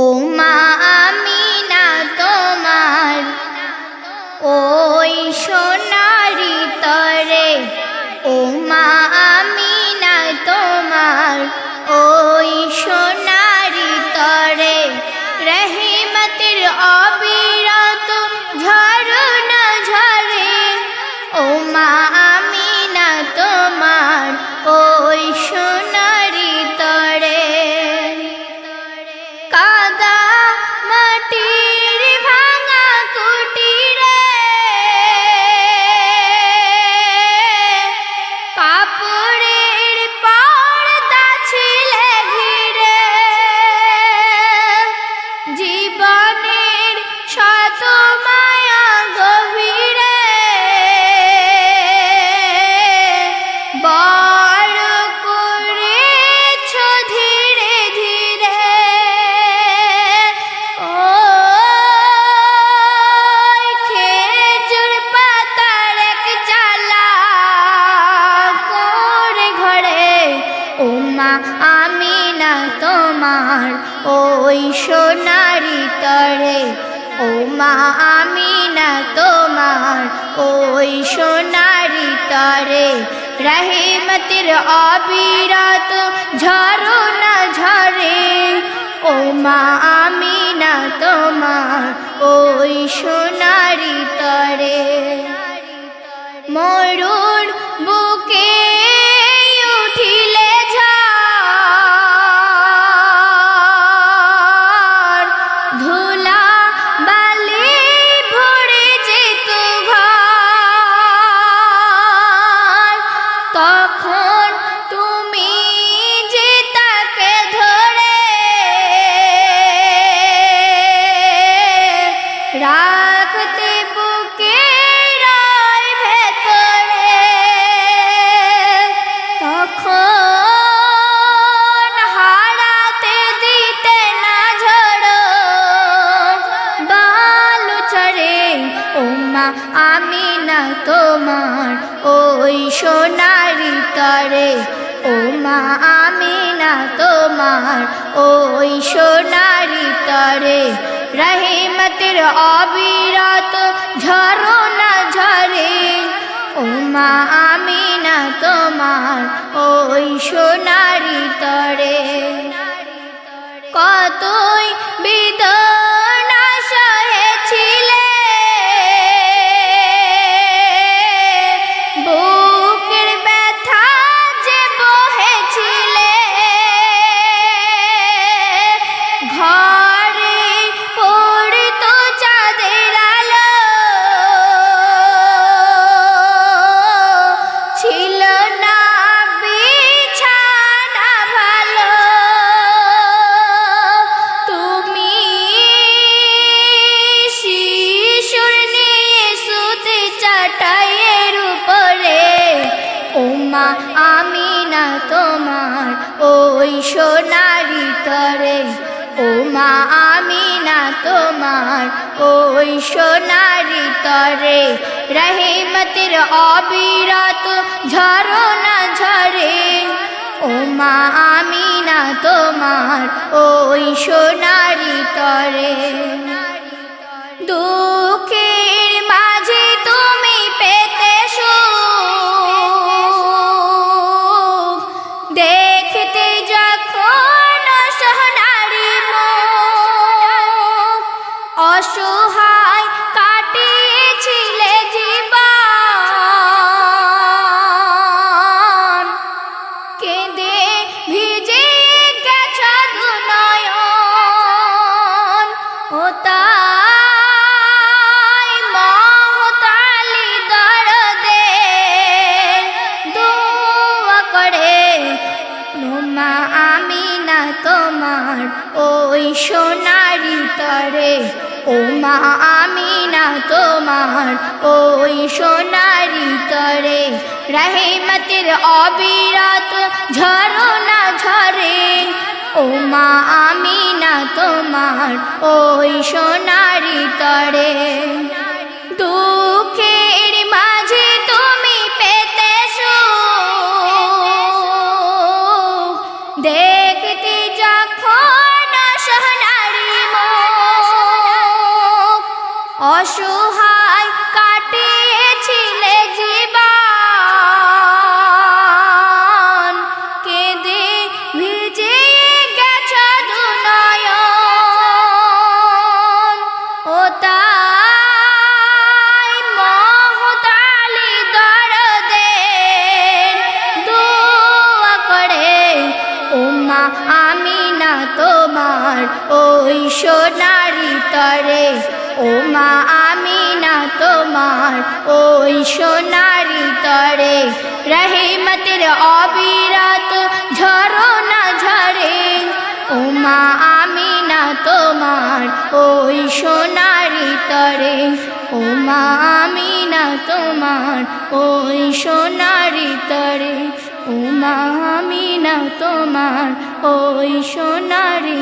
ও মা আমিনা তোমার ওই সোনারি তরে, ও মা আমিনা তোমার ওই সোনারি তরে, রহমতের অবিরত ঝরনা ঝরে। ও মা আমিনা তোমার ওই সোনারি তরে, কাদা মাটির ভাঙা কুটিরে, কাপড়ের পর্দা ছিলে ঘিরে, জীবনের শত মায়া গভীরে, বড় করেছ ধীরে ধীরে। ওই খেজুর পাতার এক চালা করে ঘরে, ও মা আমিনা তোমার ওই সোনারি তরে, ও মা আমিনা তোমার ওই সোনারি তরে, রহমতের অবিরত ঝরনা ঝরে। ও মা আমিনা তোমার ওই সোনারি তরে, মরুর বুকে উঠিলে ঝড়, ধুলা বালি ভরে যেত ঘর, তখন তুমি যে তাকে ধরে রাখতে বুকের ভেতরে, তখন হারাতে দিতে না ঝড় বালু চড়ে। ও মা আমিনা তোমার ওই সোনারি তরে, ও মা আমিনা তোমার ওই সোনারি তরে, রহমতের অবিরত ঝরনা ঝরে। ও মা আমিনা তোমার ওই সোনারি তরে, কতই বেদনা সহেছিলে, বুকের ব্যথা যে বহেছিলে, ঘরে পড়তো চাঁদের আলো, ছিল না বিছানা ভালো, তুমি শিশুর নিয়ে শুতে চাটাইয়ের উপরে। ও মা আমিনা তোমার ওই সোনারি তরে, ও মা আমিনা তোমার ওই সোনারি তরে, রহমতের অবিরত ঝরনা ঝরে। ও মা আমিনা তোমার ওই সোনারি তরে, দুঃখের মাঝে তুমি পেতে সুখ, দেখতে যখন সোনারি মুখ, অসহায় কাটিয়েছিলে জীবন, কেঁদে ভিজে গেছ দুনয়ন। ও তাই মহতালি দরদে দোয়া করে, ও মা আমিনা তোমার ওই সোনারি তরে, ও মা আমিনা তোমার ওই সোনারি তরে, রহমতের অবিরত ঝরনা ঝরে। ও মা আমিনা তোমার ওই সোনারি তরে, দুঃখের মাঝে তুমি পেতে সুখ, দেখতে যখন সোনারি সোনারি তরে ও মা আমিনা তোমার ওই সোনারি তরে রহিমতের অবিরত ঝরনা ঝরে ও মা আমিনা তোমার ওই সোনারি তরে ও মা আমিনা তোমার ওই সোনারি তরে ও মা আমিনা তোমার ওই সোনারি